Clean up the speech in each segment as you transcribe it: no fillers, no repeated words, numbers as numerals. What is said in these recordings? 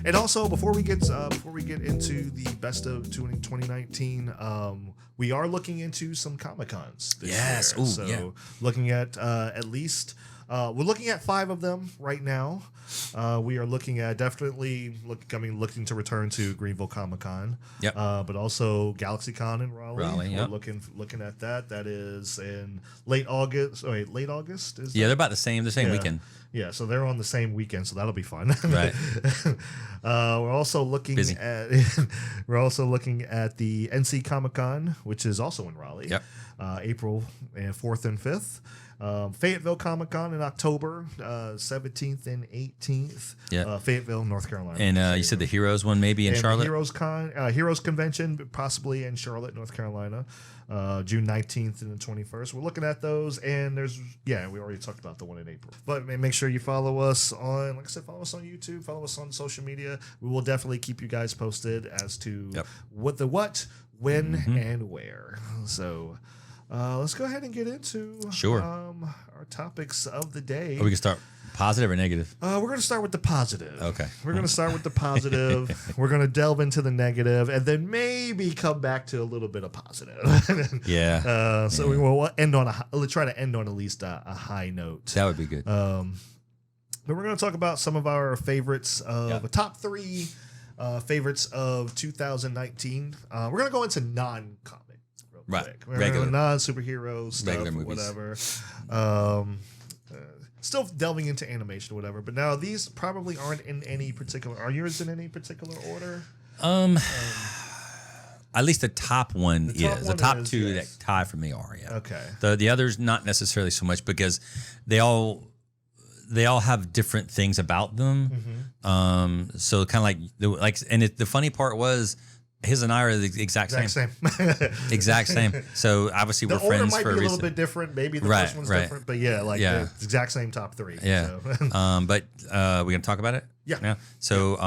And also, before we get into the best of 2019, we are looking into some Comic-Cons this year. Ooh, so looking at least we're looking at 5 of them right now. We are looking at definitely looking to return to Greenville Comic-Con. Yep. But also GalaxyCon in Raleigh. Yep. We're looking at that. That is in late August. Oh, wait, late August is. Yeah, they're about the same weekend. Yeah, so they're on the same weekend, so that'll be fun. Right. We're also looking Busy. at the NC Comic Con, which is also in Raleigh. Yep. April 4th and 5th. Fayetteville Comic Con in October 17th and 18th. Yeah. Fayetteville, North Carolina. And you said the Heroes one maybe in and Charlotte? Heroes Convention, possibly in Charlotte, North Carolina, June 19th and the 21st. We're looking at those, and we already talked about the one in April. But make sure you follow us on, like I said, follow us on YouTube, follow us on social media. We will definitely keep you guys posted as to what, when, and where. So let's go ahead and get into our topics of the day. Or we can start positive or negative? We're going to start with the positive. Okay. We're going to start with the positive. We're going to delve into the negative, and then maybe come back to a little bit of positive. Yeah. So we will end on try to end on at least a high note. That would be good. But we're going to talk about some of our favorites of the top 3 favorites of 2019. We're going to go into non-comic. Right. Regular non-superhero stuff, regular movies. Whatever. Still delving into animation, whatever. But now these probably aren't in any particular. Are yours in any particular order? At least the top one is. The top 2 that tie for me are. Yeah. Okay. The others not necessarily so much because they all have different things about them. So kind of and the funny part was. His and I are the exact same. Exact same. So obviously we're friends for a reason. The order might be a little bit different. Maybe the first one's different, but the exact same top 3. Yeah. So. But we're gonna talk about it. Yeah. So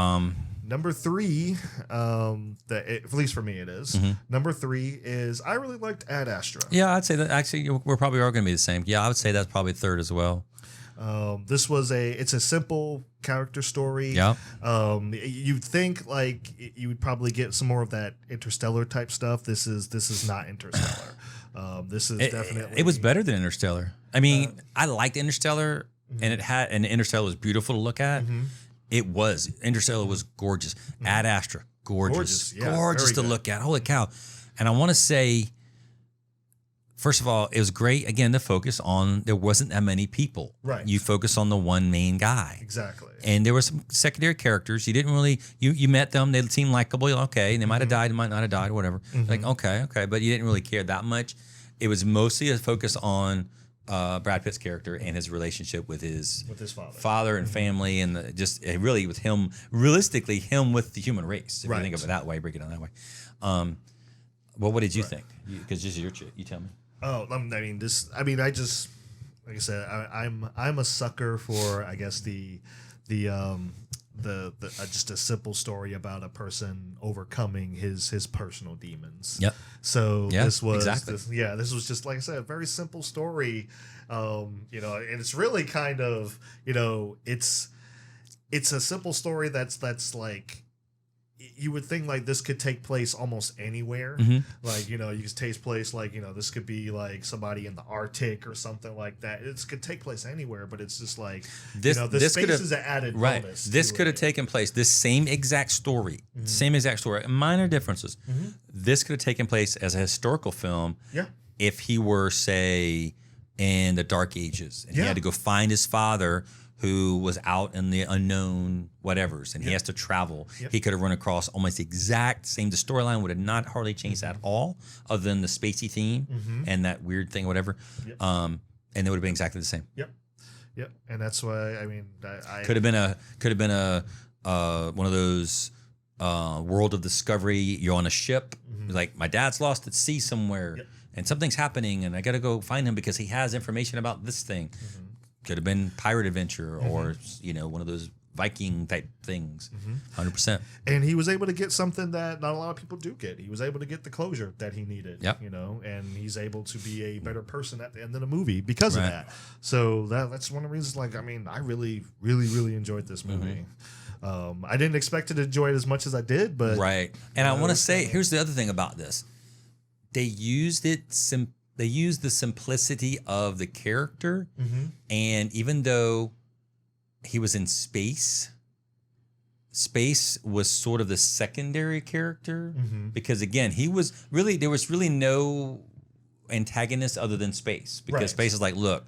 number 3, at least for me it is. Number 3 is I really liked Ad Astra. Yeah, I'd say that actually we're probably all gonna be the same. Yeah, I would say that's probably 3rd as well. This was it's a simple character story. Yeah. You'd think you would probably get some more of that Interstellar type stuff. This is not Interstellar. This is definitely. It was better than Interstellar. I mean, I liked Interstellar, and Interstellar was beautiful to look at. Interstellar was gorgeous. Ad Astra, gorgeous to look at. Holy cow! And I want to say. First of all, it was great, again, to focus on, there wasn't that many people. Right. You focus on the one main guy. Exactly. And there were some secondary characters. You didn't really, you met them, they seemed likable, okay, and they might have died, they might not have died, whatever. Like, okay, but you didn't really care that much. It was mostly a focus on Brad Pitt's character and his relationship with his father and family, and really with him, realistically, him with the human race, if you think of it that way, break it down that way. What did you think? Because this is your you tell me. Oh, I just like I said, I'm a sucker for the just a simple story about a person overcoming his personal demons. Yep. So this was this was just like I said, a very simple story. And it's really kind of it's a simple story that's like. You would think this could take place almost anywhere. You could take place this could be somebody in the Arctic or something like that. It could take place anywhere, but it's just this space is an added bonus. This could have taken place. This same exact story, minor differences. This could have taken place as a historical film. Yeah. If he were, say, in the Dark Ages and he had to go find his father, who was out in the unknown whatevers, and he has to travel. He could have run across almost the exact same. The storyline would have not hardly changed at all, other than the spacey theme and that weird thing, whatever. And it would have been exactly the same. Yep. And that's why I could have been a one of those World of Discovery. You're on a ship, like my dad's lost at sea somewhere, and something's happening, and I got to go find him because he has information about this thing. Could have been pirate adventure or one of those Viking type things. 100%. And he was able to get something that not a lot of people do get. He was able to get the closure that he needed. And he's able to be a better person at the end of the movie because of that. So that's one of the reasons. I really, really, really enjoyed this movie. I didn't expect to enjoy it as much as I did, but right. And I want to say, here's the other thing about this: they used it. They used the simplicity of the character, and even though he was in space was sort of the secondary character because again, there was really no antagonist other than space because space is like, look,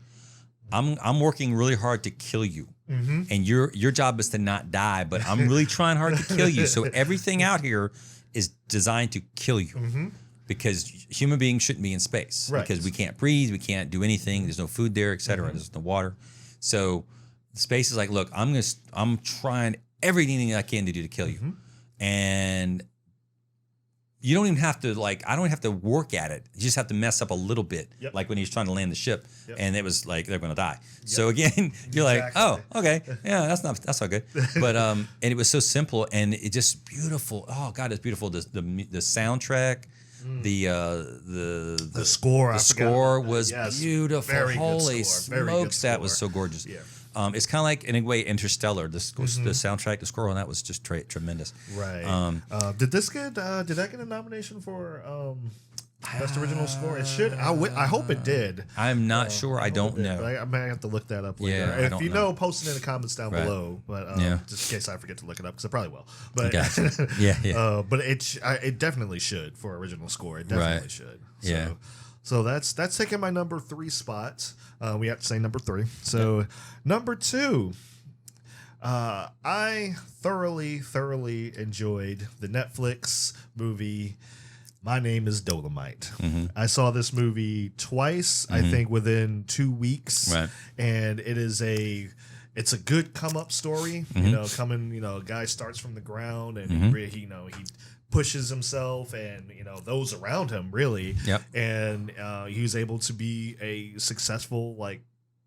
I'm working really hard to kill you. And your job is to not die, but I'm really trying hard to kill you. So everything out here is designed to kill you because human beings shouldn't be in space because we can't breathe, we can't do anything. There's no food there, etc. There's no water. So space is like, look, I'm trying everything I can to do to kill you. And you don't even have to I don't have to work at it. You just have to mess up a little bit. Like when he was trying to land the ship and it was like, they're going to die. So again, you're like, oh, okay. Yeah, that's not good. But, and it was so simple and it just beautiful. Oh God, it's beautiful. The soundtrack, the score was beautiful. Very Holy good score. Very smokes, good that was score. so gorgeous. It's kind of like, in a way, Interstellar. The soundtrack, the score on that was just tremendous. Right. Did that get a nomination for best original score? It should. I hope it did. I'm not sure. I don't know. But I might have to look that up later. Yeah, if you know, post it in the comments down below. But just in case I forget to look it up, because I probably will. But gotcha. but it definitely should for original score. It definitely should. So, So that's taking my number 3 spot. We have to say number 3. So number 2, I thoroughly enjoyed the Netflix movie My Name is Dolomite. I saw this movie twice, I think within 2 weeks. And it's a good come up story. A guy starts from the ground and he pushes himself and those around him really and he's able to be a successful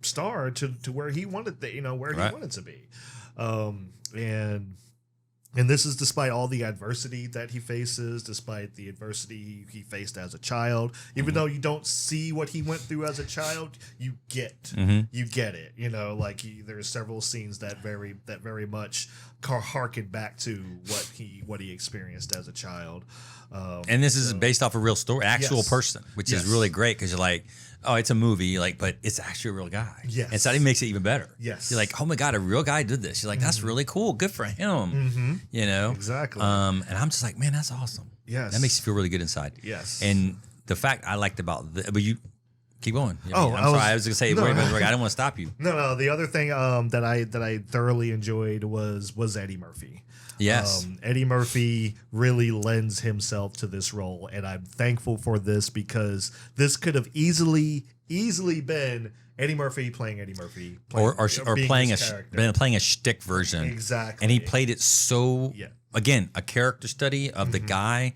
star to where he wanted he wanted to be and this is despite all the adversity that he faces, despite the adversity he faced as a child. Even though you don't see what he went through as a child, you get it. There's several scenes that very much harken back to what he experienced as a child. And this is based off a real story, actual person, which is really great because you're like, oh, it's a movie, but it's actually a real guy. Yes. And so that makes it even better. Yes. You're like, oh my God, a real guy did this. You're like, that's really cool. Good for him. Exactly. And I'm just like, man, that's awesome. Yes. That makes you feel really good inside. Yes. And the fact I liked about but you keep going. I'm sorry. I was going to say, wait a minute, I didn't want to stop you. No. The other thing that I thoroughly enjoyed was Eddie Murphy. Yes. Eddie Murphy really lends himself to this role, and I'm thankful for this because this could have easily been Eddie Murphy playing Eddie Murphy, or playing a shtick version. Exactly. And he played it so again, a character study of the guy.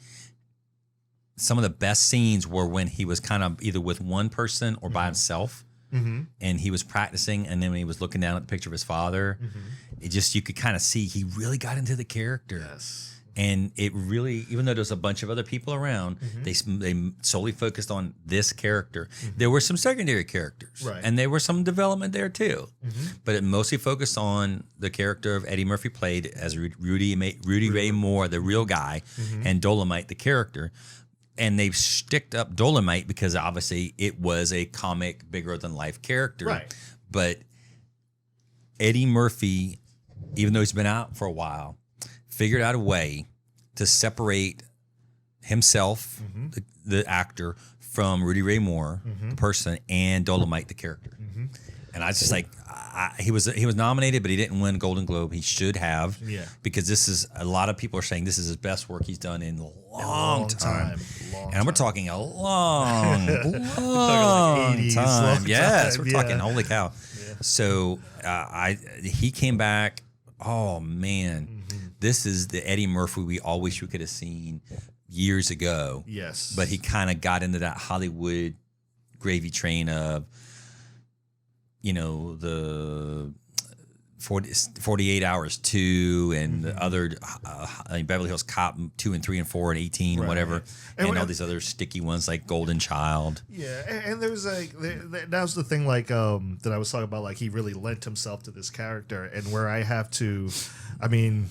Some of the best scenes were when he was kind of either with one person or by himself. And he was practicing, and then when he was looking down at the picture of his father, you could kind of see he really got into the character. Yes. And it really, even though there's a bunch of other people around, they solely focused on this character. There were some secondary characters, and there was some development there too. But it mostly focused on the character of Eddie Murphy, played as Rudy Ray Moore, the real guy, and Dolomite, the character. And they've sticked up Dolomite because obviously it was a comic, bigger than life character. Right. But Eddie Murphy, even though he's been out for a while, figured out a way to separate himself, the actor, from Rudy Ray Moore, the person, and Dolomite, the character. And I was just like, he was nominated, but he didn't win Golden Globe. He should have, because this is, a lot of people are saying this is his best work he's done in a long time. And we're talking a long time. Yes, we're talking holy cow. So he came back. Oh man, this is the Eddie Murphy we all wish we could have seen years ago. Yes, but he kind of got into that Hollywood gravy train of, the 48 Hours 2 and the other Beverly Hills Cop 2 and 3 and 4 and 18 Right. whatever, and all these other sticky ones like Golden Child. Yeah, and there's like that was the thing like that I was talking about, like he really lent himself to this character, and where I have to, I mean.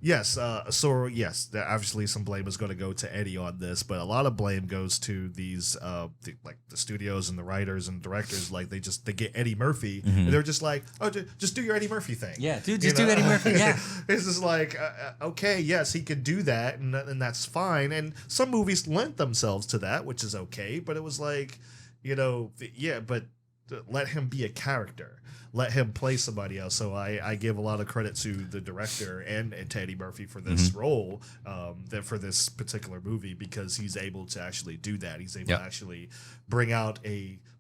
Yes, so yes, obviously some blame is going to go to Eddie on this, but a lot of blame goes to these like the studios and the writers and directors. Like they get Eddie Murphy, and they're just like, oh, just do your Eddie Murphy thing. Yeah, dude, just do Eddie Murphy. Yeah, it's just like okay, yes, he could do that, and that's fine. And some movies lent themselves to that, which is okay. But it was like, yeah, but let him be a character. Let him play somebody else. So I give a lot of credit to the director and to Eddie Murphy for this role, for this particular movie, because he's able to actually do that. He's able to actually bring out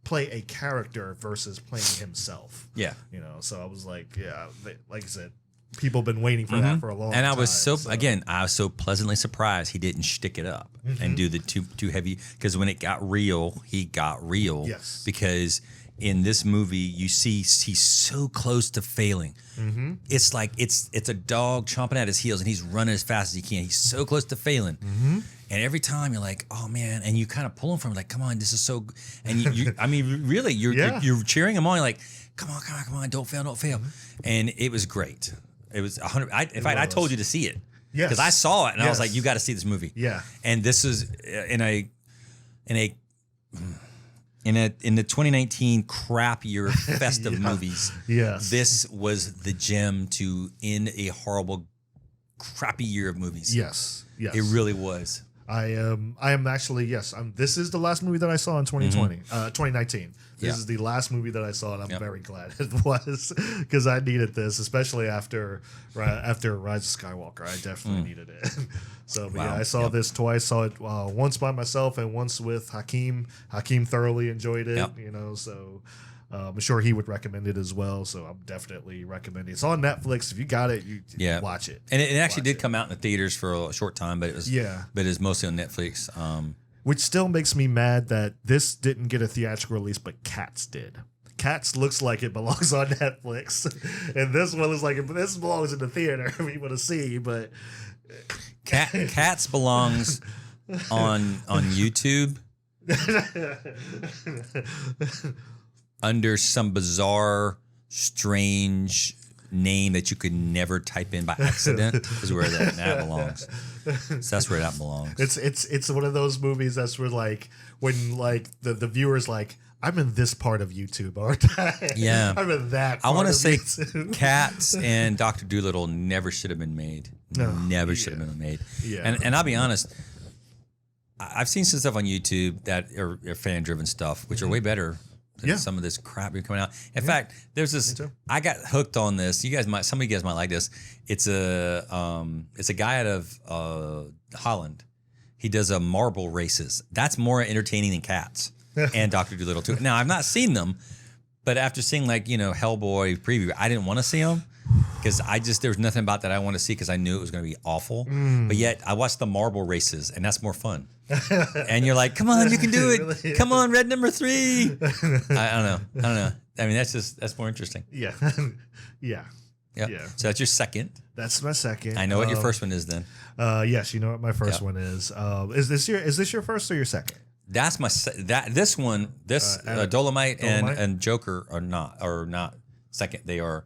play a character versus playing himself. Yeah. So I was like, like I said, people have been waiting for that for a long time. And I was again, I was so pleasantly surprised he didn't shtick it up and do the too heavy, because when it got real, he got real. Yes. Because in this movie, you see he's so close to failing. Mm-hmm. It's like it's a dog chomping at his heels, and he's running as fast as he can. He's so close to failing, and every time you're like, "Oh man!" And you kind of pull him from, like, "Come on, this is so." And you I mean, really, you're cheering him on. You're like, "Come on, don't fail!" And it was great. It was 100. In fact, I told you to see it because I saw it, and I was like, "You got to see this movie." Yeah, and this is in the 2019 crap year of festive movies. Yes. This was the gem to end a horrible, crappy year of movies. Yes. It really was. I am actually, yes. This is the last movie that I saw in 2019. This is the last movie that I saw, and I'm very glad it was, because I needed this, especially after Rise of Skywalker. I definitely needed it. So, but yeah, I saw this twice. Saw it once by myself and once with Hakeem. Hakeem thoroughly enjoyed it. So I'm sure he would recommend it as well. So I'm definitely recommending it. It's on Netflix. If you got it, you watch it. And it actually did come out in the theaters for a short time, but it was but it's mostly on Netflix. Which still makes me mad that this didn't get a theatrical release, but Cats did. Cats looks like it belongs on Netflix, and this one is like this belongs in the theater for people to see. But Cats belongs on YouTube under some bizarre, strange name that you could never type in by accident is where that belongs. So that's where that belongs. It's one of those movies that's where like when like the viewer's like, I'm in this part of YouTube, aren't I? Yeah. I'm in that part I want to say YouTube. Cats and Dr. Dolittle never should have been made. Never should have been made. Yeah. And I'll be honest, I've seen some stuff on YouTube that are fan driven stuff, which are way better than some of this crap coming out. In fact, there's this. I got hooked on this. Some of you guys might like this. It's a guy out of Holland. He does marble races. That's more entertaining than Cats and Dr. Dolittle too. Now I've not seen them, but after seeing Hellboy preview, I didn't want to see them because there was nothing about that I want to see because I knew it was going to be awful. But yet I watched the marble races, and that's more fun. And you're like, come on, you can do it. Really? Come on, red number 3. I don't know. I mean, that's more interesting. Yeah. Yeah. So that's your second. That's my second. I know what your first one is then. Yes, you know what my first one is. Is this your first or your second? That's my this Dolomite and Joker are not second. They are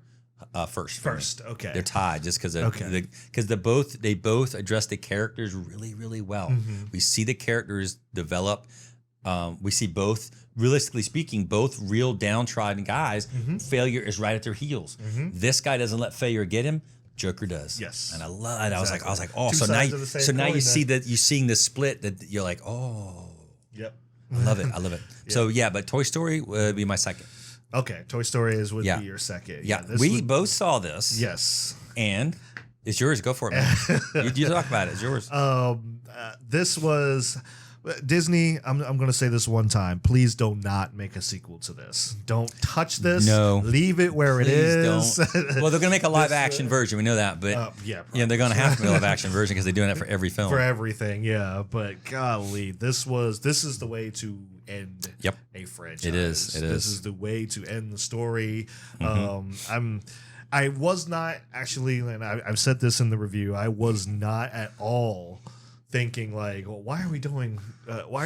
first. First, okay. They're tied just because they both address the characters really, really well. Mm-hmm. We see the characters develop. We see both, realistically speaking, both real downtrodden guys. Mm-hmm. Failure is right at their heels. Mm-hmm. This guy doesn't let failure get him. Joker does. Yes, and I love it. Exactly. I was like, oh, so now you see that you're seeing the split that you're like, oh, yep, I love it. Yep. So but Toy Story would be my second. Okay, Toy Story would be your second. Yeah, we both saw this. Yes, and it's yours. Go for it, man. you talk about it. It's yours. This was. Disney, I'm going to say this one time. Please do not make a sequel to this. Don't touch this. No. Leave it where it is. Don't. Well, they're going to make a live action version. We know that. But they're going to have to make a live action version because they're doing that for every film. For everything, yeah. But golly, this is the way to end a franchise. It is. This is the way to end the story. Mm-hmm. I was not actually, and I've said this in the review, I was not at all thinking like, well, why are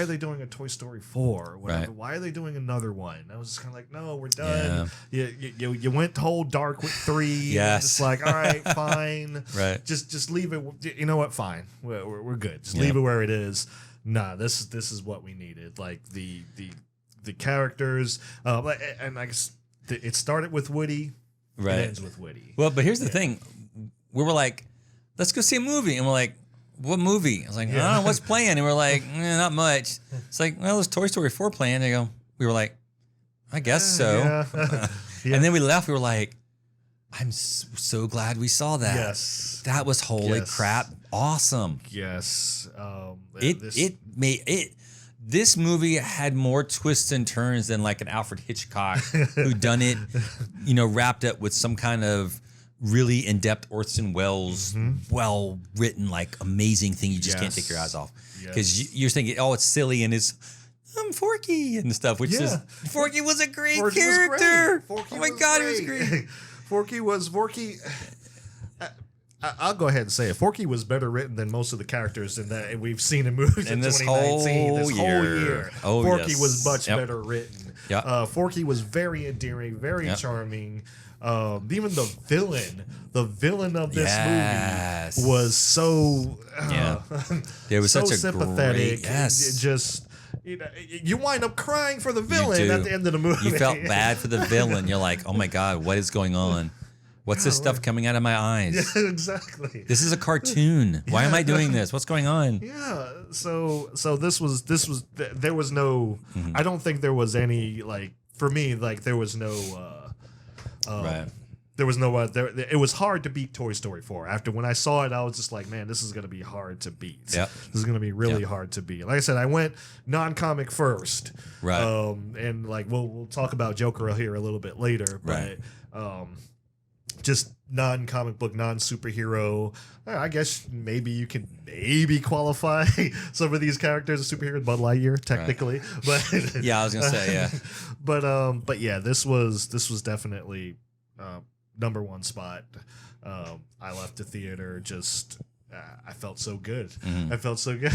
they doing a Toy Story 4 or whatever? Right. Why are they doing another one? I was just kind of like, no, we're done. Yeah. You went whole dark with 3. Yes. Just like, all right, fine. Right. Just leave it. You know what? Fine. We're good. Just leave it where it is. Nah, this is what we needed. Like the characters, and I guess it started with Woody. Right. It ends with Woody. Well, but here's the thing. We were like, let's go see a movie. And we're like, what movie? I was like, I don't know what's playing. And we're like, not much. It's like, well, there's Toy Story 4 playing. And we were like, I guess so. Yeah. And then we left. We were like, I'm so glad we saw that. Yes. That was holy crap. Awesome. Yes. This movie had more twists and turns than like an Alfred Hitchcock who done it, wrapped up with some kind of really in-depth Orson Welles, well-written, like amazing thing you just can't take your eyes off. Because you're thinking, oh, it's silly and it's Forky and stuff, which is Forky was a great character. Oh my God, he was great. Forky. I'll go ahead and say it. Forky was better written than most of the characters in that we've seen in movies in 2019. This whole year. Oh, Forky was much better written. Yeah. Forky was very endearing, very charming. Even the villain of this movie was so There was so such a sympathetic. Great, Just you wind up crying for the villain at the end of the movie. You felt bad for the villain. You're like, oh my God, what is going on? What's this stuff coming out of my eyes? Yeah, exactly. This is a cartoon. Why am I doing this? What's going on? Yeah. So this was there was no. I don't think there was any like for me like there was no. Right. There was no. It was hard to beat Toy Story 4. After when I saw it, I was just like, man, this is going to be hard to beat. Yep. This is going to be really hard to beat. Like I said, I went non-comic first. Right. And like we'll talk about Joker here a little bit later. But just non-comic book, non-superhero. I guess maybe you can qualify some of these characters as superheroes. Bud Lightyear, technically, but I was gonna say but yeah, this was definitely number one spot. I left the theater just. I felt so good. I felt so good,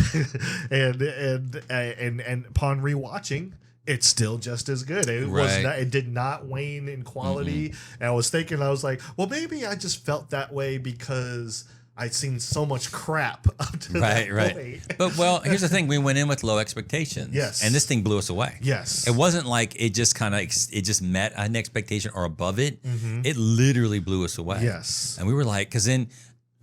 and upon rewatching, it's still just as good. It was not, it did not wane in quality. And I was thinking, I was like, well, maybe I just felt that way because I'd seen so much crap up to that point. But here's the thing: we went in with low expectations. Yes, and this thing blew us away. Yes, it wasn't like it just met an expectation or above it. It literally blew us away. Yes, and we were like, because then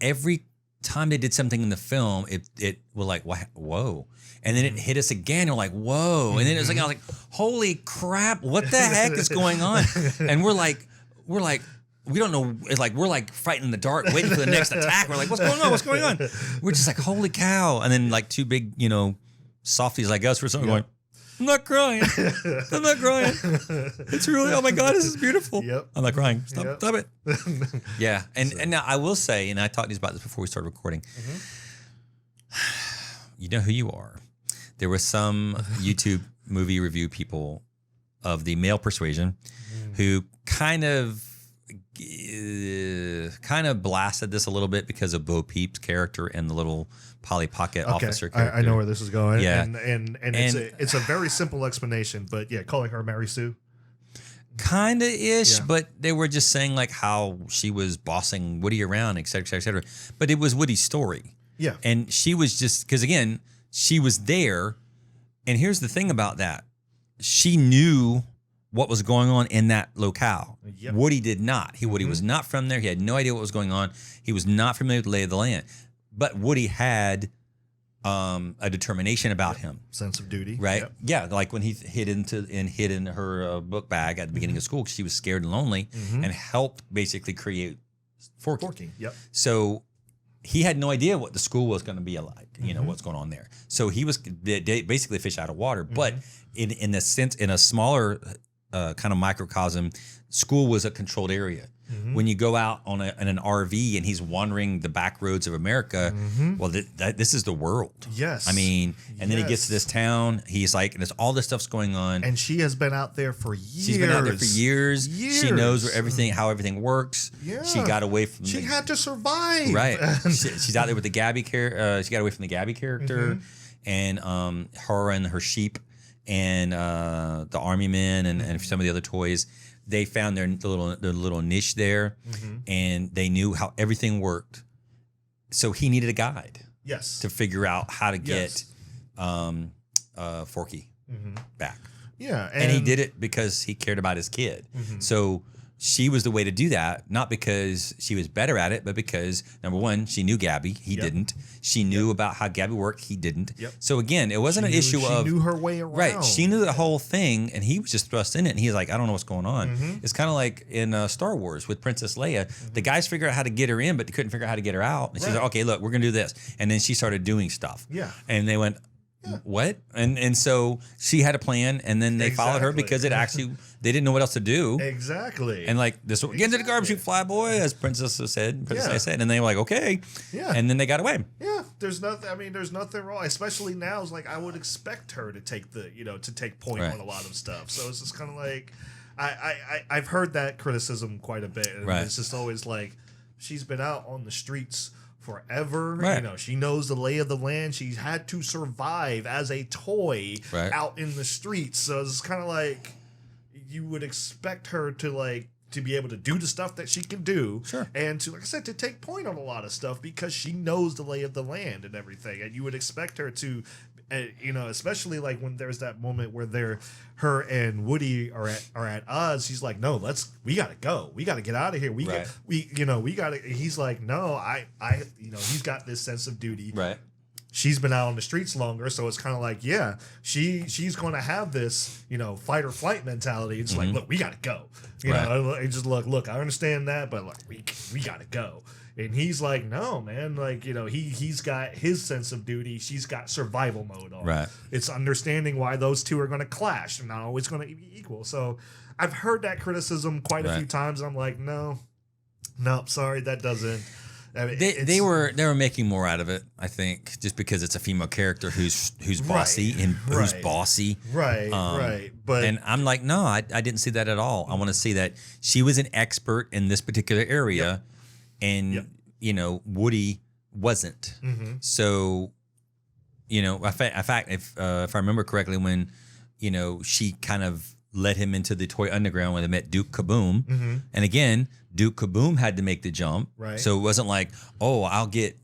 every time they did something in the film, it was like, whoa. And then it hit us again. We're like, whoa. And then it was like, I was like, holy crap, what the heck is going on? And we're like, we don't know. It's like, we're like fighting in the dark, waiting for the next attack. We're like, what's going on? What's going on? We're just like, holy cow. And then like two big, softies like us were something going, I'm not crying. I'm not crying. It's really, oh my God, this is beautiful. Yep. I'm not crying. Stop it. Yeah. And now I will say, and I talked to you about this before we started recording, you know who you are. There were some YouTube movie review people of the male persuasion who kind of blasted this a little bit because of Bo Peep's character and the little Polly Pocket officer character. I know where this is going. Yeah. And it's a very simple explanation, but yeah, calling her Mary Sue. Kind of ish, but they were just saying like how she was bossing Woody around, et cetera, et cetera, et cetera. But it was Woody's story. Yeah. And she was just, because again, she was there. And here's the thing about that. She knew what was going on in that locale. Yep. Woody did not. Woody was not from there. He had no idea what was going on. He was not familiar with the lay of the land. But Woody had a determination about him. Sense of duty. Right? Yep. Yeah, like when he hid in her book bag at the beginning of school because she was scared and lonely and helped basically create Forky. Yep. So he had no idea what the school was going to be like, what's going on there. So he was basically a fish out of water. But in a sense, in a smaller kind of microcosm, school was a controlled area. when you go out on in an RV and he's wandering the back roads of America, well, this is the world. Yes. I mean, and then he gets to this town. He's like, and there's all this stuff's going on. And she has been out there for years. She's been out there for years. She knows where how everything works. Yeah. She got away from. She had to survive. Right. She's out there with the Gabby character. She got away from the Gabby character, and her and her sheep, and the army men, and some of the other toys. They found their little niche there, and they knew how everything worked. So he needed a guide. Yes. To figure out how to get Forky back. Yeah. And he did it because he cared about his kid. So she was the way to do that, not because she was better at it, but because, number one, she knew Gabby. He didn't. She knew about how Gabby worked. He didn't. So again, it wasn't an issue of... She knew her way around. Right. She knew the whole thing, and he was just thrust in it, and he's like, I don't know what's going on. It's kind of like in Star Wars with Princess Leia. The guys figured out how to get her in, but they couldn't figure out how to get her out. And she's like, okay, look, we're going to do this. And then she started doing stuff. Yeah. And they went... What? And so she had a plan, and then they followed her because it actually they didn't know what else to do. Exactly. And like this, get into the garbage, you fly boy, as Princess said. And they were like, okay. Yeah. And then they got away. Yeah. There's nothing. I mean, there's nothing wrong. Especially now, it's like I would expect her to take point on a lot of stuff. So it's just kind of like I've heard that criticism quite a bit. And it's just always like she's been out on the streets forever. Right. She knows the lay of the land. She's had to survive as a toy out in the streets. So it's kind of like you would expect her to be able to do the stuff that she can do. Sure. And to, like I said, to take point on a lot of stuff because she knows the lay of the land and everything. And you would expect her to, especially like when there's that moment where her and Woody are at odds. She's like, no, we gotta go. We gotta get out of here. We gotta. He's like, no, he's got this sense of duty. Right. She's been out on the streets longer, so it's kind of like, yeah, she's going to have this, fight or flight mentality. It's like, look, we gotta go. And just look, I understand that, but we gotta go. And he's like, no, man, he's got his sense of duty. She's got survival mode on. Right. It's understanding why those two are going to clash and not always going to be equal. So I've heard that criticism quite a few times. And I'm like, no, sorry, that doesn't. I mean, they were making more out of it, I think, just because it's a female character who's bossy and who's bossy. Right. But and I'm like, no, I didn't see that at all. I want to see that she was an expert in this particular area. And, Woody wasn't. So, in fact, if I remember correctly, when, she kind of led him into the toy underground when they met Duke Kaboom. And again, Duke Kaboom had to make the jump. Right. So it wasn't like, oh, I'll get,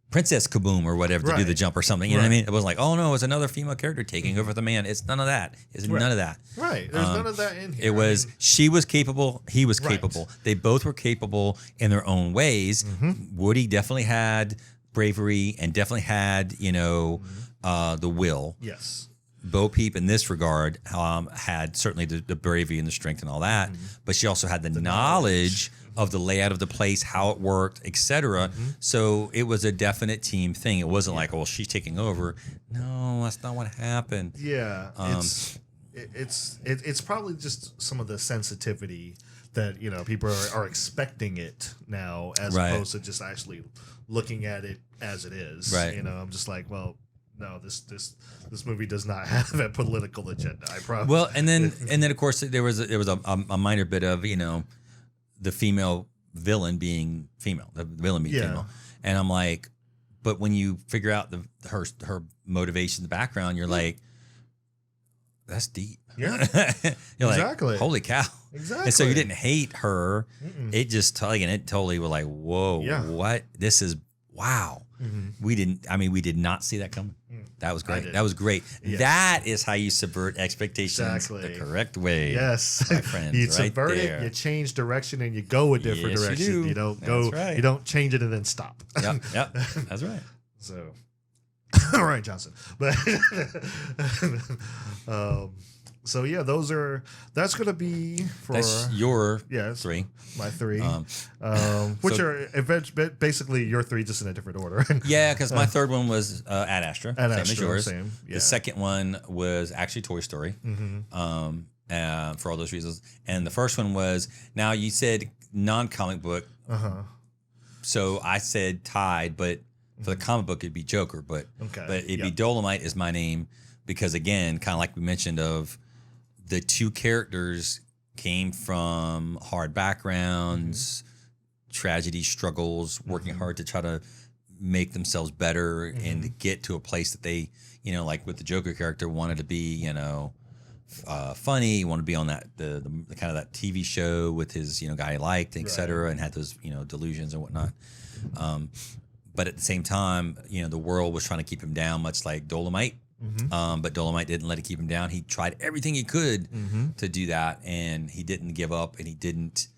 Princess Kaboom or whatever to do the jump or something. You know what I mean? It was like, oh no, it's another female character taking over the man. It's none of that. It's none of that. Right. There's none of that in here. It was she was capable, he was capable. They both were capable in their own ways. Woody definitely had bravery and definitely had, the will. Yes. Bo Peep in this regard had certainly the bravery and the strength and all that, but she also had the knowledge of the layout of the place, how it worked, etc. So it was a definite team thing. It wasn't like, well, she's taking over. No, that's not what happened. Yeah, it's probably just some of the sensitivity that people are expecting it now, as opposed to just actually looking at it as it is. Right. I'm just like, well, no, this movie does not have a political agenda. I promise. Well, and then of course there was a minor bit of the female villain being female, the villain being female, and I'm like, but when you figure out her motivation, the background, you're like, that's deep. Yeah, you're exactly. Like, holy cow. Exactly. And so you didn't hate her. It just it totally was like, whoa, what? This is wow. We did not see that coming. That was great. That was great. Yes. That is how you subvert expectations the correct way. Yes, my friends. You subvert it, you change direction, and you go a different direction. You don't go. You don't change it and then stop. Yep. That's right. So, all right, Johnson. But so yeah, that's going to be for that's your three. My three, which are basically your three, just in a different order. Yeah, because my third one was Ad Astra, same as yours. Same, yeah. The second one was actually Toy Story, for all those reasons. And the first one was, now you said non-comic book. Uh-huh. So I said tied, but for the comic book, it'd be Joker. But it'd be Dolomite is my name because, again, kind of like we mentioned, of the two characters came from hard backgrounds, tragedy, struggles, working hard to try to make themselves better and to get to a place that they, like with the Joker character, wanted to be, funny, wanted to be on that the kind of that TV show with his guy he liked, et cetera, and had those delusions and whatnot. But at the same time, the world was trying to keep him down, much like Dolomite. But Dolomite didn't let it keep him down. He tried everything he could to do that, and he didn't give up, and he didn't,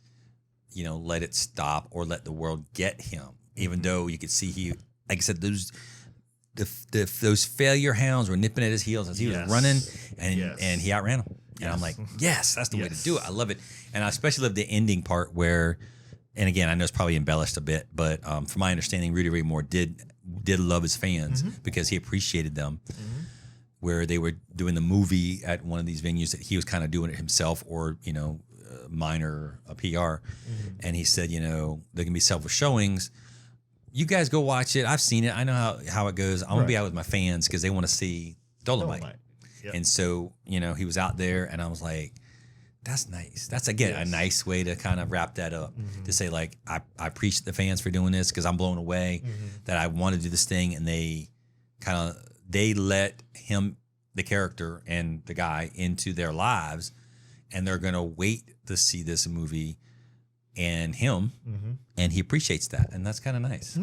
let it stop or let the world get him. Even though you could see he, like I said, those failure hounds were nipping at his heels as he was running, and he outran them. And I'm like, yes, that's the way to do it. I love it, and I especially love the ending part where, and again, I know it's probably embellished a bit, but from my understanding, Rudy Ray Moore did love his fans because he appreciated them. Where they were doing the movie at one of these venues that he was kind of doing it himself, or minor PR, and he said, there can be several showings. You guys go watch it. I've seen it. I know how it goes. I'm gonna be out with my fans because they want to see Dolomite. Yep. And so he was out there, and I was like, that's nice. That's again a nice way to kind of wrap that up, to say like I appreciate the fans for doing this because I'm blown away that I want to do this thing, and they let him, the character and the guy, into their lives, and they're gonna wait to see this movie and him, and he appreciates that, and that's kind of nice.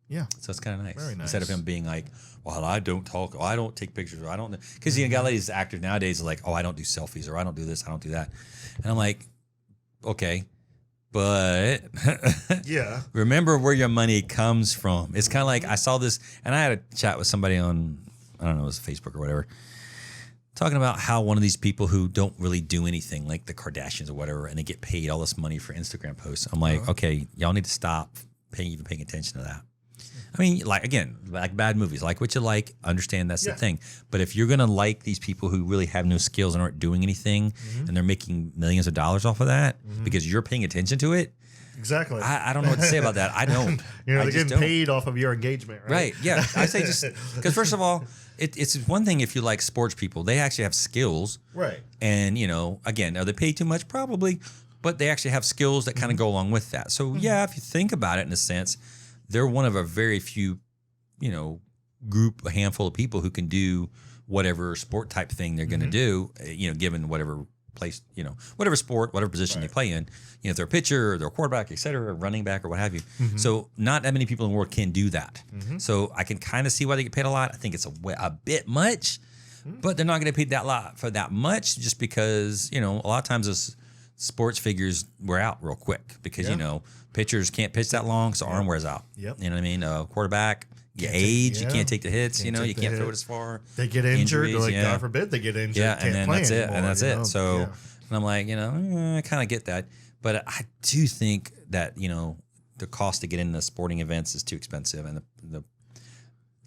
Yeah. So it's kind of nice. Very nice. Instead of him being like, well, I don't talk, I don't take pictures, or I don't, because got these actors nowadays are like, oh, I don't do selfies, or I don't do this, I don't do that, and I'm like, okay, but remember where your money comes from. It's kind of like I saw this, and I had a chat with somebody on, I don't know, it was Facebook or whatever, talking about how one of these people who don't really do anything, like the Kardashians or whatever, and they get paid all this money for Instagram posts. I'm like, okay, y'all need to stop paying attention to that. I mean, like, again, like bad movies, like what you like, understand that's the thing. But if you're going to like these people who really have no skills and aren't doing anything, and they're making millions of dollars off of that because you're paying attention to it. Exactly. I don't know what to say about that. I don't. They're getting paid off of your engagement, right? Right. Yeah. I say just because, first of all, it's one thing if you like sports people, they actually have skills. Right. And, again, are they paid too much? Probably. But they actually have skills that kind of go along with that. So, yeah, if you think about it in a sense, they're one of a very few, group, a handful of people who can do whatever sport type thing they're going to do, given whatever place, whatever sport, whatever position they play in, if they're a pitcher or they're a quarterback, et cetera, or running back or what have you. So not that many people in the world can do that. So I can kind of see why they get paid a lot. I think it's a bit much, but they're not going to get paid that lot for that much just because, a lot of times those sports figures wear out real quick because, pitchers can't pitch that long, so arm wears out. You know what I mean? Quarterback, you can't take the hits, you can't throw it as far. They get injured, like God forbid they get injured. Yeah, and then that's it, and that's it. So, and I'm like, I kind of get that. But I do think that, the cost to get into sporting events is too expensive. And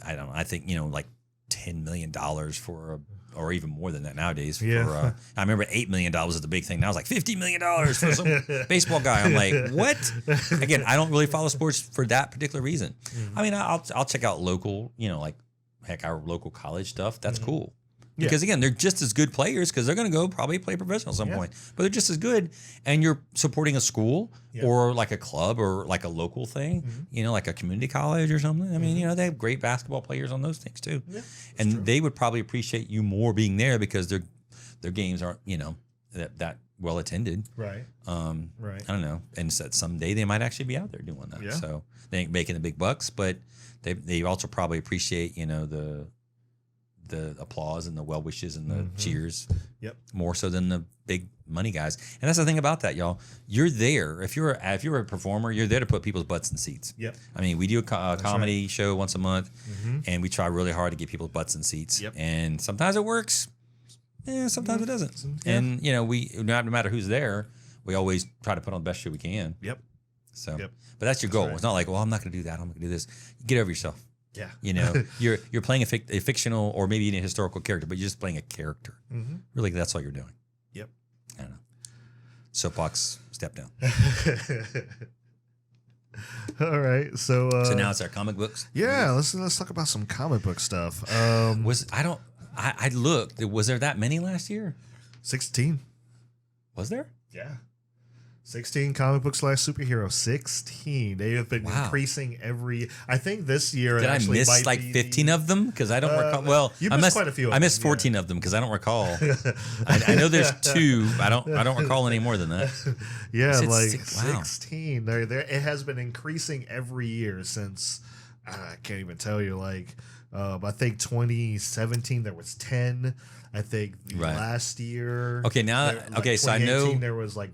I don't know, I think, like $10 million for or even more than that nowadays. I remember $8 million was the big thing. Now it's like $50 million for some baseball guy. I'm like, what? Again, I don't really follow sports for that particular reason. I mean, I'll check out local, like our local college stuff. That's cool. Because again, they're just as good players because they're going to go probably play professional at some point. But they're just as good, and you're supporting a school or like a club or like a local thing, like a community college or something. I mean, they have great basketball players on those things too, and they would probably appreciate you more being there because their games aren't that well attended. Right. Right. I don't know, and said someday they might actually be out there doing that. So they ain't making the big bucks, but they also probably appreciate the applause and the well wishes and the cheers more so than the big money guys. And that's the thing about that, y'all. You're there. If you're a performer, you're there to put people's butts in seats. I mean, we do a comedy show once a month, and we try really hard to get people's butts in seats. And sometimes it works. Sometimes it doesn't. And, we no matter who's there, we always try to put on the best show we can. So, but that's your goal. It's not like, well, I'm not going to do that. I'm going to do this. Get over yourself. You're playing a fictional or maybe even a historical character, but you're just playing a character. Really, that's all you're doing. I don't know. Soapbox step down. All right, so now it's our comic books. Yeah, let's talk about some comic book stuff. I looked. Was there that many last year? 16. Was there? Yeah. 16 comic books / superhero. 16. They have been increasing every. I think this year. Did I miss like 15 of them? Because I don't recall. Well, you missed quite a few. I missed 14 of them because I don't recall. I know there's 2. I don't recall any more than that. Yeah, like 16. Wow. There. It has been increasing every year since. I can't even tell you. Like, I think 2017 there was 10. I think last year. Okay, now so I know there was like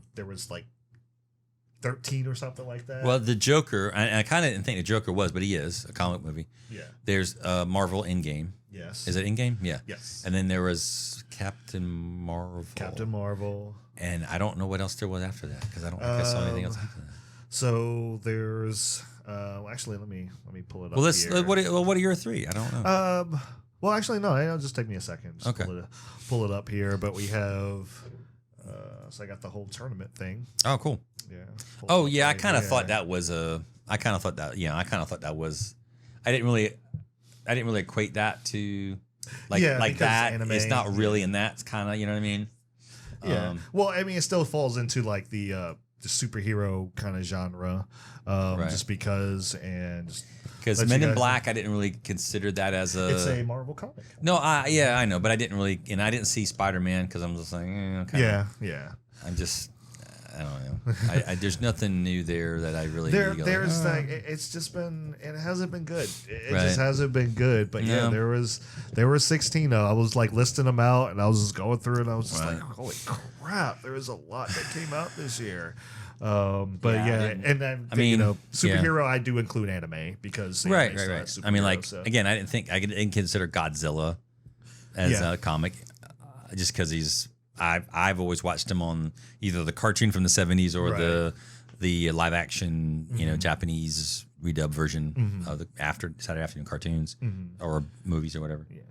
13 or something like that. Well, the Joker, I kind of didn't think the Joker was, but he is a comic movie. Yeah. There's Marvel Endgame. Yes. Is it Endgame? Yeah. Yes. And then there was Captain Marvel. And I don't know what else there was after that because I don't think I saw anything else after that. So there's actually let me pull it up. Well, here. What are your 3? I don't know. Well, actually, no. It'll just take me a second. Just okay. Pull it up here. But we have. So I got the whole tournament thing. Oh, cool. Yeah. Oh, yeah. I kind of thought that was I kind of thought that was. I didn't really equate that to like that. Anime, it's not really in that. It's kind of, you know what I mean. Yeah. Well, I mean, it still falls into like the superhero kind of genre, just because Because Men in Black, I didn't really consider that as a. It's a Marvel comic. No, I know, but I didn't really, and I didn't see Spider-Man because I'm just like, okay. Yeah. I'm just, I don't know. There's nothing new there that I really. There's like it's just been, it hasn't been good. It just hasn't been good. But yeah, there were 16. I was like listing them out, and I was just going through it. And I was just like, holy crap, there is a lot that came out this year. And then superhero I do include anime because right. I mean, like again, I didn't consider Godzilla as a comic, just because I've always watched him on either the cartoon from the 70s or the live action Japanese redub version of the Saturday afternoon cartoons or movies or whatever. Yeah.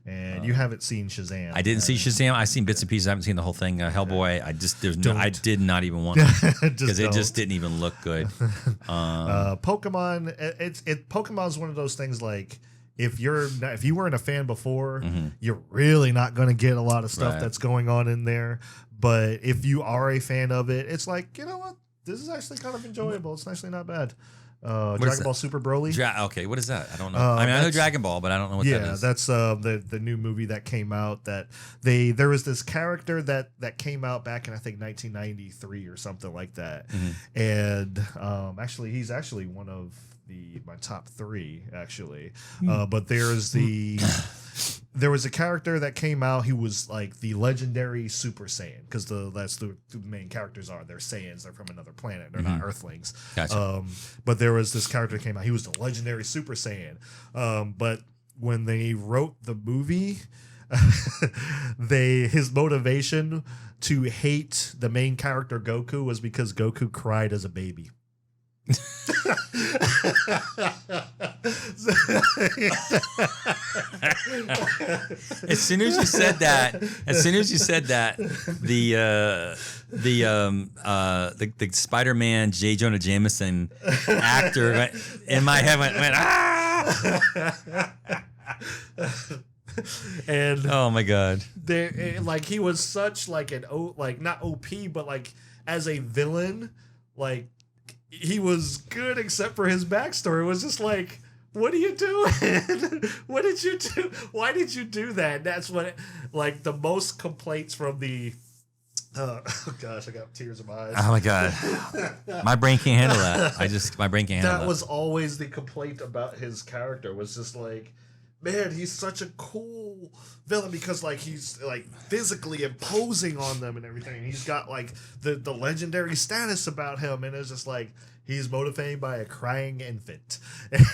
And you haven't seen Shazam. I didn't see Shazam. I've seen bits and pieces. I haven't seen the whole thing. Hellboy. I did not even want to because it just didn't even look good. Pokemon. Pokemon's one of those things like if you weren't a fan before, you're really not going to get a lot of stuff that's going on in there. But if you are a fan of it, it's like, you know what? This is actually kind of enjoyable. It's actually not bad. Dragon Ball Super Broly. Okay, what is that? I don't know. I know Dragon Ball, but I don't know what that is. Yeah, that's the new movie that came out. That there was this character that came out back in I think 1993 or something like that, and actually he's actually one of my top 3 actually. But there was a character that came out. He was like the legendary Super Saiyan because that's the main characters are. They're Saiyans. They're from another planet. They're not Earthlings. Gotcha. But there was this character that came out. He was the legendary Super Saiyan. But when they wrote the movie, his motivation to hate the main character Goku was because Goku cried as a baby. As soon as you said that, the Spider-Man J. Jonah Jameson actor in my head went ah! And oh my god, like he was such like not OP, but like as a villain, like. He was good except for his backstory. It was just like, what are you doing? What did you do? Why did you do that? And that's what, like, the most complaints from the. Oh gosh, I got tears in my eyes. Oh my god, my brain can't handle that. My brain can't handle that. That was always the complaint about his character. Was just like, man, he's such a cool villain because like he's like physically imposing on them and everything. He's got like the legendary status about him, and it's just like he's motivated by a crying infant. And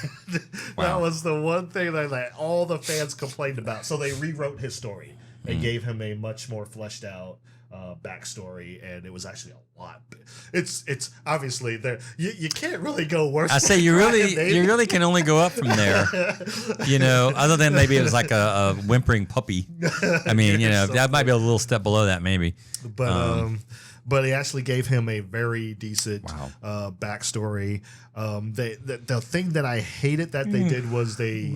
that was the one thing that like all the fans complained about. So they rewrote his story. They gave him a much more fleshed out backstory, and it was actually a lot. It's obviously there. You can't really go worse. I say you really can only go up from there. Other than maybe it was like a whimpering puppy. I mean, that might be a little step below that maybe. but it actually gave him a very decent Wow. backstory. The thing that I hated that they did was they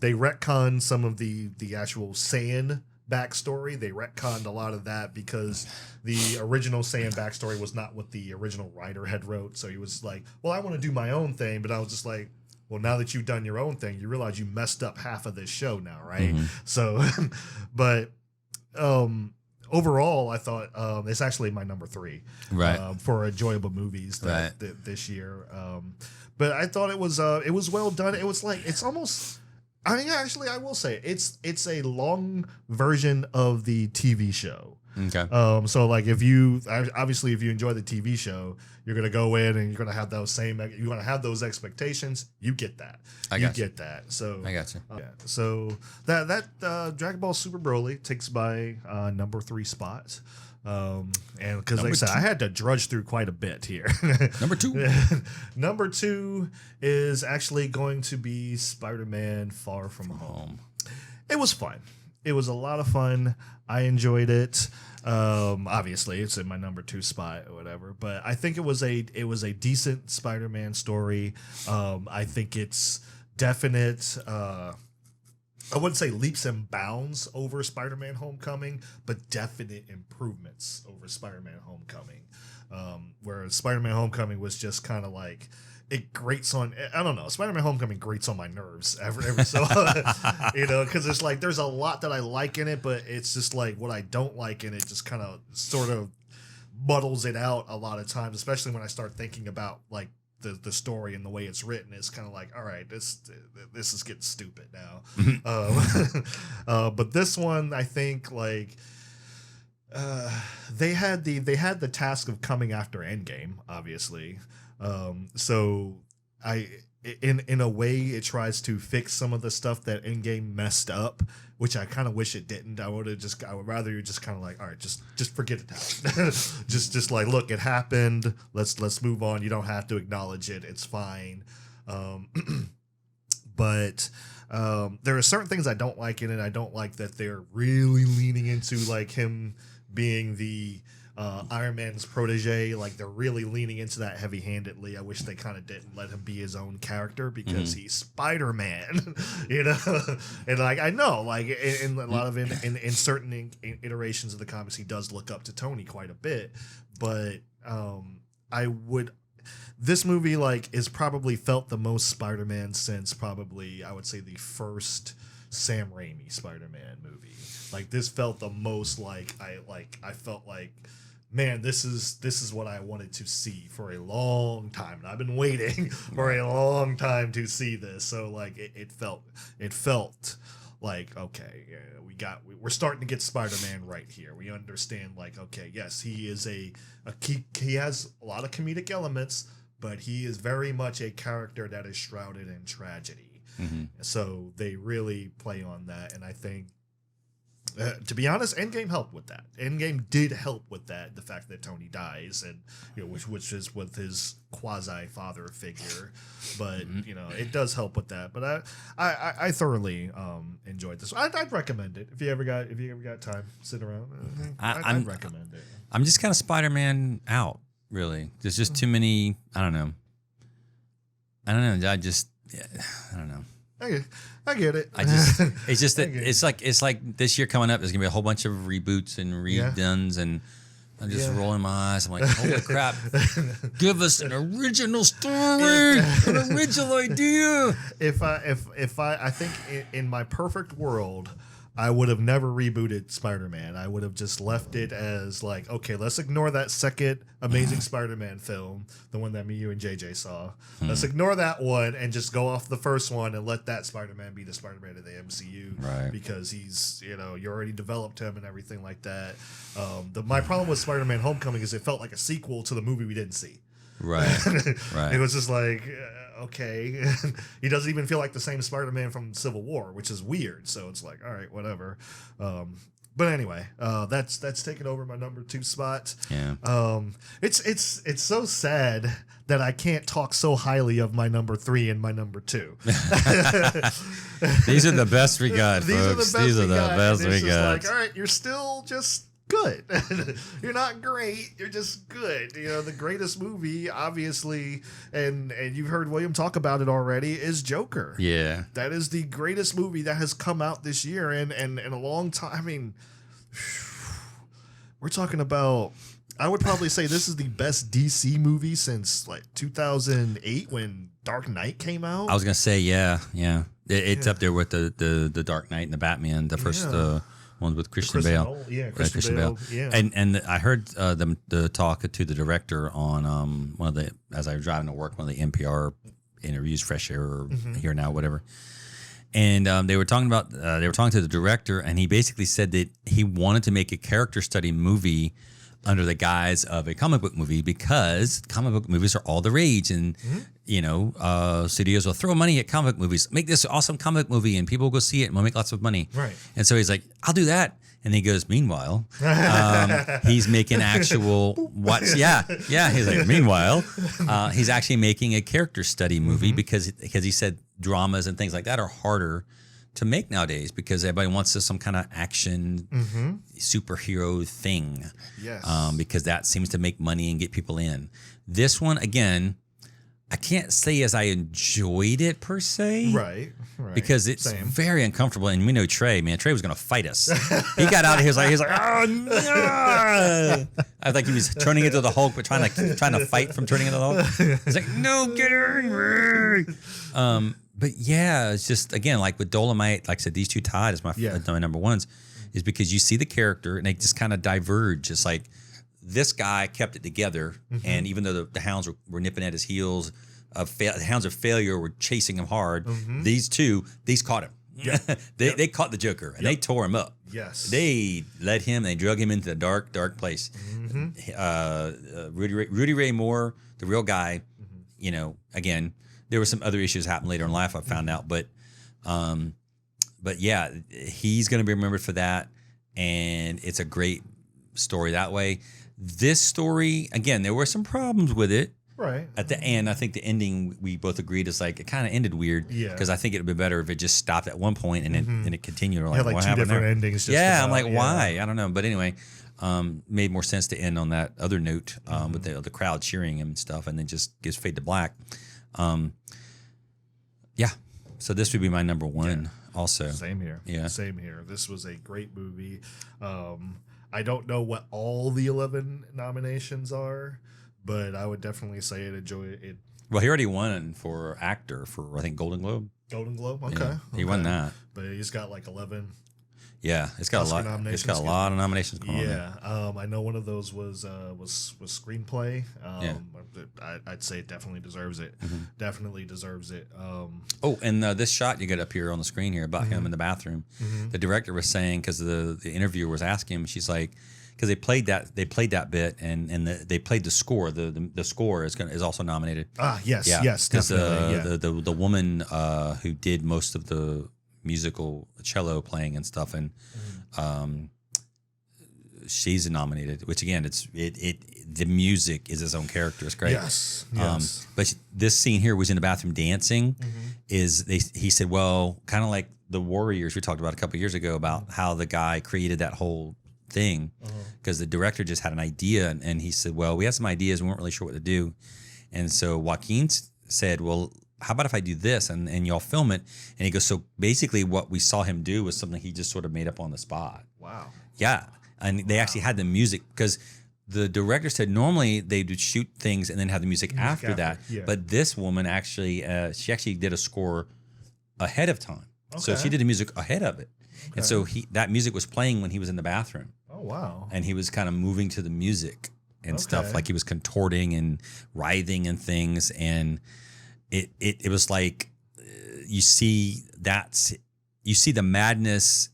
retconned some of the actual Saiyan backstory. They retconned a lot of that because the original Saiyan backstory was not what the original writer had wrote. So he was like, well, I want to do my own thing. But I was just like, well, now that you've done your own thing, you realize you messed up half of this show now, right? So, but overall, I thought it's actually my number 3 for enjoyable movies this year. But I thought it was well done. It was like, it's almost, I mean, actually, I will say it's a long version of the TV show. Okay. So like if you enjoy the TV show, you're gonna go in and you're gonna have those expectations. You get that. You get that. So I got you. Yeah. So that Dragon Ball Super Broly takes my number 3 spot. And because like I said, I had to drudge through quite a bit here. Number 2. Number 2 is actually going to be Spider-Man Far From Home. It was fun. It was a lot of fun. I enjoyed it. Obviously, it's in my number 2 spot or whatever. But I think it was a decent Spider-Man story. I think it's definite. I wouldn't say leaps and bounds over Spider-Man Homecoming, but definite improvements over Spider-Man Homecoming. Whereas Spider-Man Homecoming was just kind of like, it grates on, I don't know, Spider-Man Homecoming grates on my nerves every so, because it's like, there's a lot that I like in it, but it's just like what I don't like in it just kind of sort of muddles it out a lot of times, especially when I start thinking about like the story and the way it's written. It's kind of like, all right, this is getting stupid now. But this one, I think like they had the task of coming after Endgame, obviously. So in a way, it tries to fix some of the stuff that Endgame messed up, which I kind of wish it didn't. I would rather you just kind of like, all right, just forget it now. just like, look, it happened. Let's move on. You don't have to acknowledge it. It's fine. But there are certain things I don't like in it. I don't like that they're really leaning into like him being the Iron Man's protege. Like they're really leaning into that heavy-handedly. I wish they kind of didn't let him be his own character because he's Spider-Man, and like I know, like in a lot of in certain iterations of the comics, he does look up to Tony quite a bit. But this movie like is probably felt the most Spider-Man since probably I would say the first Sam Raimi Spider-Man movie. Like this felt the most like I felt like, man, this is what I wanted to see for a long time. And I've been waiting for a long time to see this. So like it felt like, okay, we're starting to get Spider-Man right here. We understand like, okay, yes, he is he has a lot of comedic elements, but he is very much a character that is shrouded in tragedy. So they really play on that, and I think to be honest, Endgame helped with that. Endgame did help with that, the fact that Tony dies, and which is with his quasi father figure, but it does help with that. But I thoroughly enjoyed this. I'd recommend it if you ever got time, sit around. I'd recommend it. I'm just kind of Spider-Man out, really. There's just too many. I don't know. I don't know. I get it. It's just that it's like this year coming up. There's gonna be a whole bunch of reboots and redones, and I'm just rolling my eyes. I'm like, holy crap! Give us an original story, an original idea. I think in my perfect world, I would have never rebooted Spider-Man. I would have just left it as like, okay, let's ignore that second Amazing Spider-Man film, the one that me, you, and JJ saw. Let's ignore that one and just go off the first one and let that Spider-Man be the Spider-Man of the MCU. Right. Because he's, you already developed him and everything like that. My problem with Spider-Man Homecoming is it felt like a sequel to the movie we didn't see. Right. Right. It was just like, okay. He doesn't even feel like the same Spider-Man from Civil War, which is weird. So it's like, all right, whatever. But anyway, that's taken over my number 2 spot. Yeah. It's so sad that I can't talk so highly of my number 3 and my number 2. These are the best we got, folks. These are the best we got. Like, all right, you're still just good. You're not great. You're just good. You know, the greatest movie, obviously, and you've heard William talk about it already, is Joker. Yeah. That is the greatest movie that has come out this year, and in a long time. I mean, we're talking about. I would probably say this is the best DC movie since like 2008 when Dark Knight came out. I was gonna say, yeah. It's up there with the Dark Knight and the Batman, the first ones with Christian Bale. Christian Bale. Yeah. And I heard the talk to the director on one of the, as I was driving to work, one of the NPR interviews, Fresh Air or Here Now, whatever. And they were talking to the director, and he basically said that he wanted to make a character study movie under the guise of a comic book movie because comic book movies are all the rage, and studios will throw money at comic book movies, make this awesome comic book movie, and people will go see it and we'll make lots of money. Right. And so he's like, I'll do that. And he goes, meanwhile, he's making actual He's like, meanwhile, he's actually making a character study movie because he said dramas and things like that are harder to make nowadays because everybody wants some kind of action superhero thing. Yes. Because that seems to make money and get people in. This one, again, I can't say as I enjoyed it per se. Right. Because it's very uncomfortable. And we know Trey, man. Trey was going to fight us. He got out of here. He's like, oh, no. I think he was turning into the Hulk, but trying to fight from turning into the Hulk. He's like, no, get her. But yeah, it's just, again, like with Dolomite, like I said, these two tied as my number ones, is because you see the character and they just kind of diverge. It's like this guy kept it together, and even though the hounds were nipping at his heels, the hounds of failure were chasing him hard, these caught him. Yeah. They caught the Joker, and they tore him up. Yes. They led him, they drug him into the dark, dark place. Rudy Ray Moore, the real guy, again, there were some other issues happen later in life, I found out, but yeah, he's going to be remembered for that, and it's a great story that way. This story, again, there were some problems with it. Right. At the end, I think the ending we both agreed is like it kind of ended weird. Yeah. Because I think it would be better if it just stopped at one point and it continued. Or like, like what two happened different there? endings. Just I'm like, why? I don't know. But anyway, made more sense to end on that other note with the crowd cheering him and stuff, and then just gives fade to black. So this would be my number one. Also, same here. Yeah, same here. This was a great movie. I don't know what all the 11 nominations are, but I would definitely say it. Enjoy it. Well, he already won for actor for I think Golden Globe. Golden Globe. Okay, yeah, he won that. But he's got like 11. Yeah, it's got Oscar a lot. Nominations. It's got a lot of nominations going on. Yeah, I know one of those was screenplay. I'd say it definitely deserves it. Definitely deserves it. And this shot you get up here on the screen here about him in the bathroom. The director was saying, because the interviewer was asking him, she's like, because they played that bit and they played the score. The score is also nominated. Yes, definitely. The woman who did most of the musical cello playing and stuff, and she's nominated, which again, the music is his own character. It's great. Yes. But this scene here was in the bathroom dancing. He said, well, kind of like the Warriors we talked about a couple of years ago about how the guy created that whole thing because the director just had an idea, and he said, well, we had some ideas, we weren't really sure what to do, and so Joaquin said, well, how about if I do this and y'all film it? And he goes, so basically what we saw him do was something he just sort of made up on the spot. Wow. Yeah. And they actually had the music because the director said normally they would shoot things and then have the music after that. Yeah. But this woman actually, she actually did a score ahead of time. Okay. So she did the music ahead of it. Okay. And so that music was playing when he was in the bathroom. Oh, wow. And he was kind of moving to the music and stuff, like he was contorting and writhing and things. And it was like you see the madness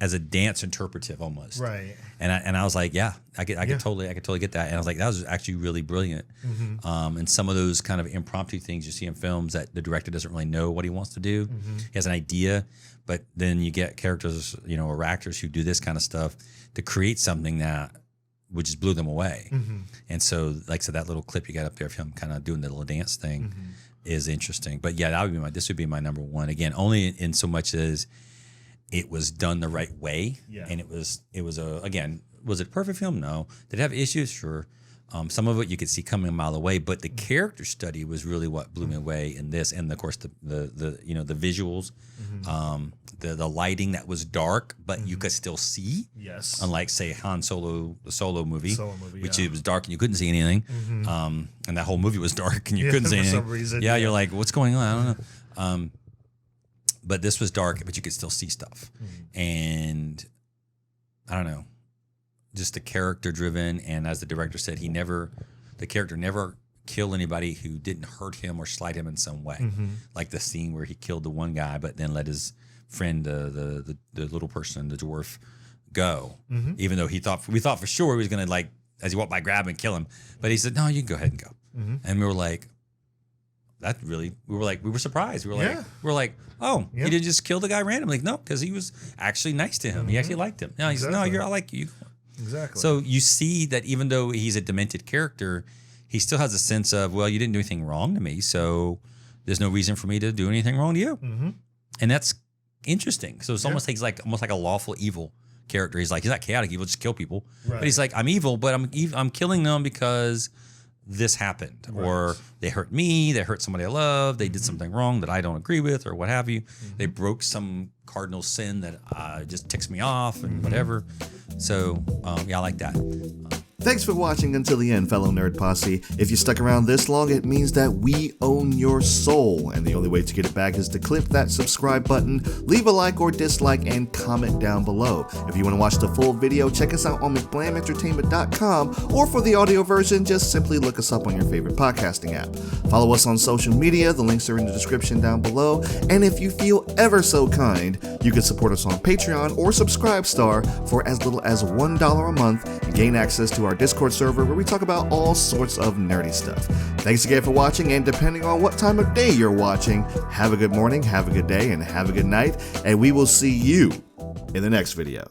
as a dance interpretive almost, right? And I was like, I could totally get that. And I was like, that was actually really brilliant. And some of those kind of impromptu things you see in films that the director doesn't really know what he wants to do. He has an idea, but then you get characters, or actors who do this kind of stuff to create something that would just blew them away. And so, like I said, that little clip you got up there of him kind of doing the little dance thing is interesting. But yeah, this would be my number one. Again, only in so much as it was done the right way. Yeah. And it was again, was it a perfect film? No. Did it have issues? Sure. Some of it you could see coming a mile away, but the character study was really what blew me away in this, and of course the visuals, the lighting that was dark, but you could still see. Yes. Unlike say Han Solo, the Solo movie, which it was dark and you couldn't see anything, and that whole movie was dark and you couldn't see anything. For some reason, you're like, what's going on? I don't know. But this was dark, but you could still see stuff, and I don't know. Just the character driven, and as the director said, the character never killed anybody who didn't hurt him or slight him in some way. Like the scene where he killed the one guy, but then let his friend, the little person, the dwarf, go. Even though we thought for sure he was gonna, like, as he walked by, grab him and kill him, but he said, "No, you can go ahead and go." And we were like, we were surprised. We were like, oh, he didn't just kill the guy randomly. No, because he was actually nice to him. He actually liked him. No, he said, "No, I like you." Exactly. So you see that even though he's a demented character, he still has a sense of, well, you didn't do anything wrong to me, so there's no reason for me to do anything wrong to you. And that's interesting. So it's almost like a lawful evil character. He's not chaotic evil, just kill people. Right. But he's like, I'm evil, but I'm killing them because this happened, or they hurt me, they hurt somebody I love, they did something wrong that I don't agree with, or what have you. They broke some cardinal sin that just ticks me off and whatever. So, I like that. Thanks for watching until the end, fellow Nerd Posse. If you stuck around this long, it means that we own your soul, and the only way to get it back is to click that subscribe button, leave a like or dislike, and comment down below. If you want to watch the full video, check us out on McBlamEntertainment.com, or for the audio version, just simply look us up on your favorite podcasting app. Follow us on social media, the links are in the description down below, and if you feel ever so kind, you can support us on Patreon or Subscribestar for as little as $1 a month and gain access to our Discord server where we talk about all sorts of nerdy stuff. Thanks again for watching, and depending on what time of day you're watching, have a good morning, have a good day, and have a good night, and we will see you in the next video.